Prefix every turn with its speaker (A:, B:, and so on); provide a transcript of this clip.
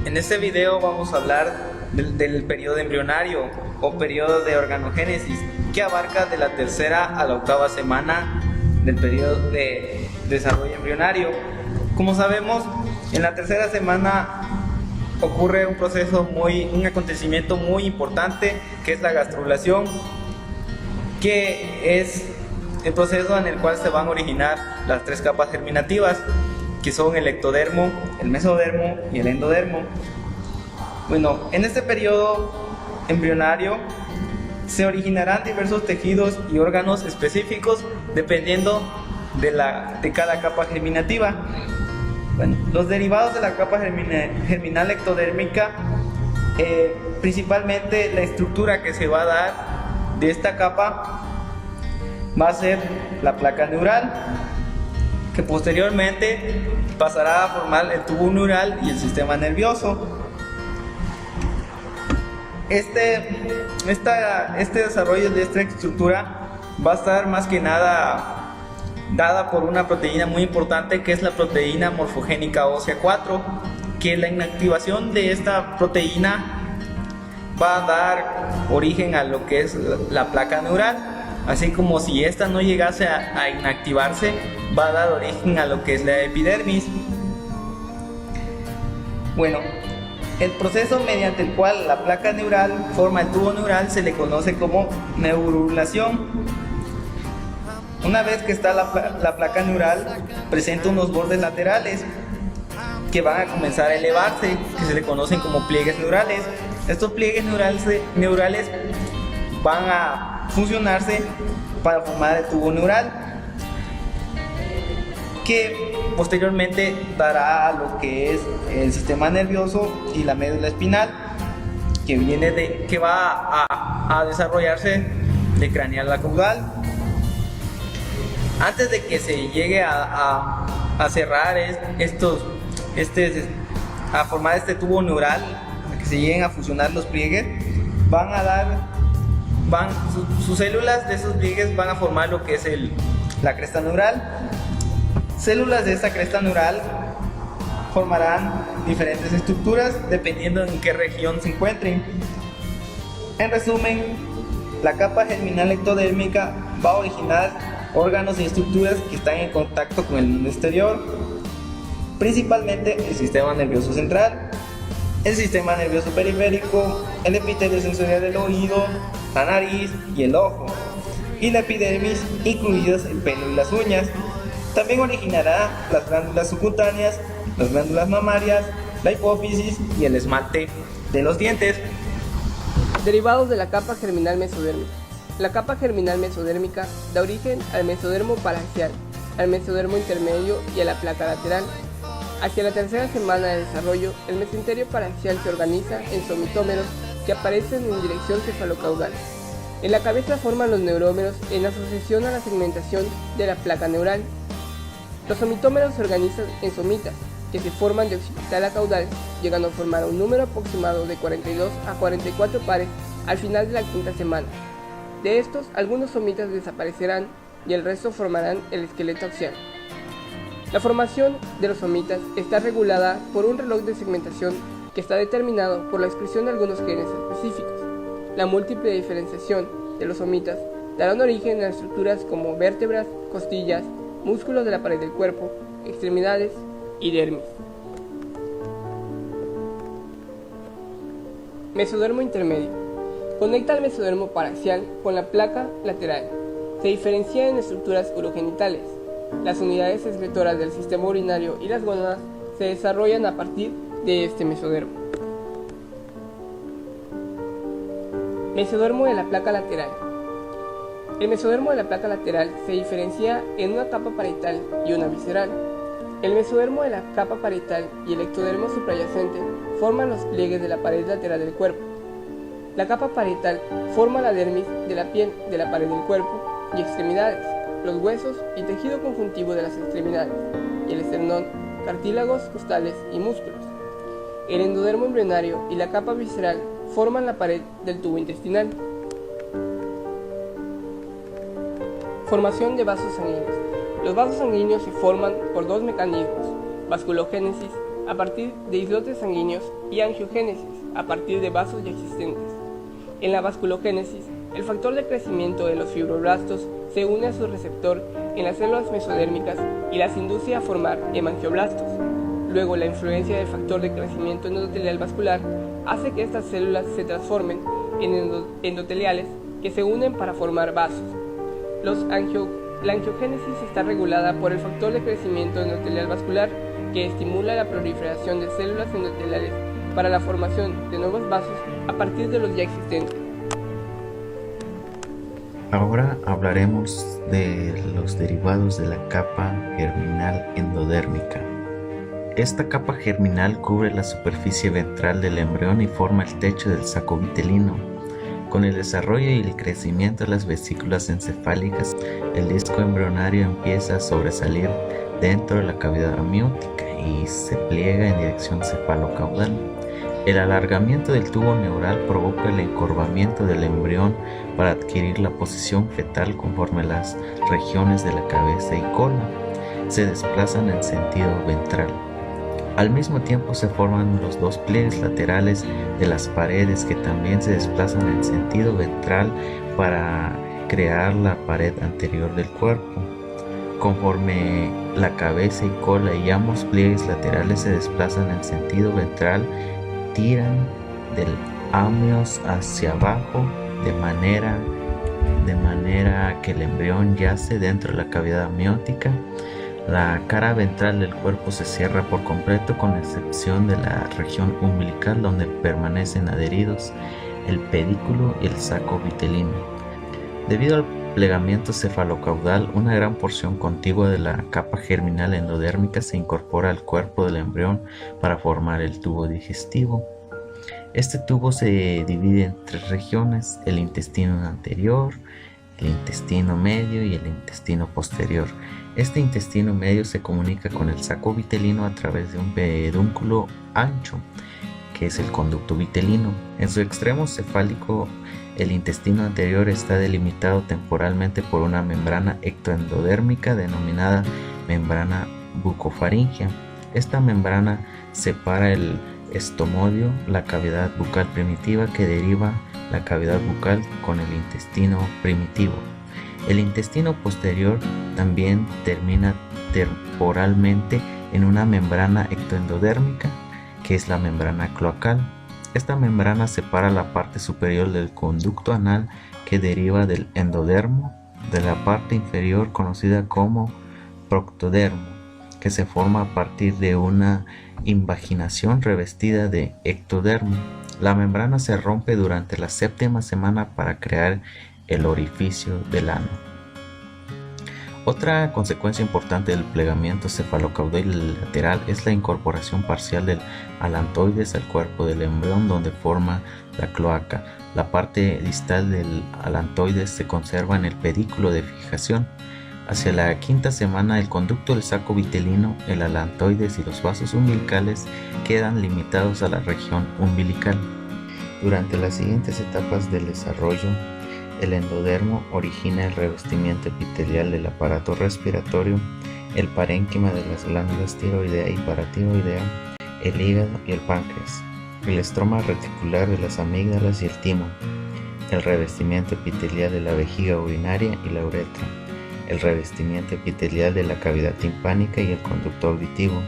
A: En este video vamos a hablar del periodo embrionario o periodo de organogénesis, que abarca de la tercera a la octava semana del periodo de desarrollo embrionario. Como sabemos, en la tercera semana ocurre un acontecimiento muy importante, que es la gastrulación, que es el proceso en el cual se van a originar las tres capas germinativas, que son el ectodermo, el mesodermo y el endodermo. Bueno, en este periodo embrionario se originarán diversos tejidos y órganos específicos dependiendo de cada capa germinativa. Bueno, los derivados de la capa germinal ectodérmica, principalmente la estructura que se va a dar de esta capa va a ser la placa neural, que posteriormente pasará a formar el tubo neural y el sistema nervioso. Este desarrollo de esta estructura va a estar más que nada dada por una proteína muy importante, que es la proteína morfogénica ósea 4, que la inactivación de esta proteína va a dar origen a lo que es la placa neural, así como si esta no llegase a inactivarse, va a dar origen a lo que es la epidermis. Bueno, el proceso mediante el cual la placa neural forma el tubo neural se le conoce como neurulación. Una vez que está la placa neural, presenta unos bordes laterales que van a comenzar a elevarse, que se le conocen como pliegues neurales. Estos pliegues neurales van a fusionarse para formar el tubo neural, que posteriormente dará a lo que es el sistema nervioso y la médula espinal, que va a desarrollarse de craneal a caudal. Antes de que se llegue a cerrar a formar este tubo neural, a que se lleguen a fusionar los pliegues, sus células de esos pliegues van a formar lo que es la cresta neural. Células de esta cresta neural formarán diferentes estructuras dependiendo en qué región se encuentren. En resumen, la capa germinal ectodérmica va a originar órganos y estructuras que están en contacto con el mundo exterior, principalmente el sistema nervioso central, el sistema nervioso periférico, el epitelio sensorial del oído, la nariz y el ojo, y la epidermis, incluidas el pelo y las uñas. También originará las glándulas subcutáneas, las glándulas mamarias, la hipófisis y el esmalte de los dientes.
B: Derivados de la capa germinal mesodérmica. La capa germinal mesodérmica da origen al mesodermo paraxial, al mesodermo intermedio y a la placa lateral. Hacia la tercera semana de desarrollo, el mesenterio paraxial se organiza en somitómeros que aparecen en dirección cefalocaudal. En la cabeza forman los neurómeros en asociación a la segmentación de la placa neural. Los somitómeros se organizan en somitas, que se forman de occipital a caudal, llegando a formar un número aproximado de 42 a 44 pares al final de la quinta semana. De estos, algunos somitas desaparecerán y el resto formarán el esqueleto axial. La formación de los somitas está regulada por un reloj de segmentación que está determinado por la expresión de algunos genes específicos. La múltiple diferenciación de los somitas darán origen a estructuras como vértebras, costillas, músculos de la pared del cuerpo, extremidades y dermis. Mesodermo intermedio. Conecta al mesodermo paraxial con la placa lateral. Se diferencia en estructuras urogenitales. Las unidades excretoras del sistema urinario y las gónadas se desarrollan a partir de este mesodermo. Mesodermo de la placa lateral. El mesodermo de la placa lateral se diferencia en una capa parietal y una visceral. El mesodermo de la capa parietal y el ectodermo suprayacente forman los pliegues de la pared lateral del cuerpo. La capa parietal forma la dermis de la piel de la pared del cuerpo y extremidades, los huesos y tejido conjuntivo de las extremidades, y el esternón, cartílagos, costales y músculos. El endodermo embrionario y la capa visceral forman la pared del tubo intestinal. Formación de vasos sanguíneos. Los vasos sanguíneos se forman por dos mecanismos: vasculogénesis a partir de islotes sanguíneos y angiogénesis, a partir de vasos ya existentes. En la vasculogénesis, el factor de crecimiento de los fibroblastos se une a su receptor en las células mesodérmicas y las induce a formar hemangioblastos. Luego, la influencia del factor de crecimiento endotelial vascular hace que estas células se transformen en endoteliales que se unen para formar vasos. La angiogénesis está regulada por el factor de crecimiento endotelial vascular que estimula la proliferación de células endoteliales para la formación de nuevos vasos a partir de los ya existentes.
C: Ahora hablaremos de los derivados de la capa germinal endodérmica. Esta capa germinal cubre la superficie ventral del embrión y forma el techo del saco vitelino. Con el desarrollo y el crecimiento de las vesículas encefálicas, el disco embrionario empieza a sobresalir dentro de la cavidad amniótica y se pliega en dirección cefalocaudal. El alargamiento del tubo neural provoca el encorvamiento del embrión para adquirir la posición fetal conforme las regiones de la cabeza y cola se desplazan en sentido ventral. Al mismo tiempo se forman los dos pliegues laterales de las paredes que también se desplazan en sentido ventral para crear la pared anterior del cuerpo. Conforme la cabeza y cola y ambos pliegues laterales se desplazan en sentido ventral, tiran del amnios hacia abajo de manera que el embrión yace dentro de la cavidad amniótica. La cara ventral del cuerpo se cierra por completo con excepción de la región umbilical donde permanecen adheridos el pedículo y el saco vitelino. Debido al plegamiento cefalocaudal, una gran porción contigua de la capa germinal endodérmica se incorpora al cuerpo del embrión para formar el tubo digestivo. Este tubo se divide en tres regiones: el intestino anterior, el intestino medio y el intestino posterior. Este intestino medio se comunica con el saco vitelino a través de un pedúnculo ancho, que es el conducto vitelino. En su extremo cefálico, el intestino anterior está delimitado temporalmente por una membrana ectoendodérmica denominada membrana bucofaringea. Esta membrana separa el estomodio, la cavidad bucal primitiva que deriva la cavidad bucal con el intestino primitivo. El intestino posterior también termina temporalmente en una membrana ectoendodérmica, que es la membrana cloacal. Esta membrana separa la parte superior del conducto anal que deriva del endodermo de la parte inferior conocida como proctodermo, que se forma a partir de una invaginación revestida de ectodermo. La membrana se rompe durante la séptima semana para crear el orificio del ano. Otra consecuencia importante del plegamiento cefalocaudal lateral es la incorporación parcial del alantoides al cuerpo del embrión, donde forma la cloaca. La parte distal del alantoides se conserva en el pedículo de fijación. Hacia la quinta semana, el conducto del saco vitelino, el alantoides y los vasos umbilicales quedan limitados a la región umbilical. Durante las siguientes etapas del desarrollo, el endodermo origina el revestimiento epitelial del aparato respiratorio, el parénquima de las glándulas tiroidea y paratiroidea, el hígado y el páncreas, el estroma reticular de las amígdalas y el timo, el revestimiento epitelial de la vejiga urinaria y la uretra, el revestimiento epitelial de la cavidad timpánica y el conducto auditivo,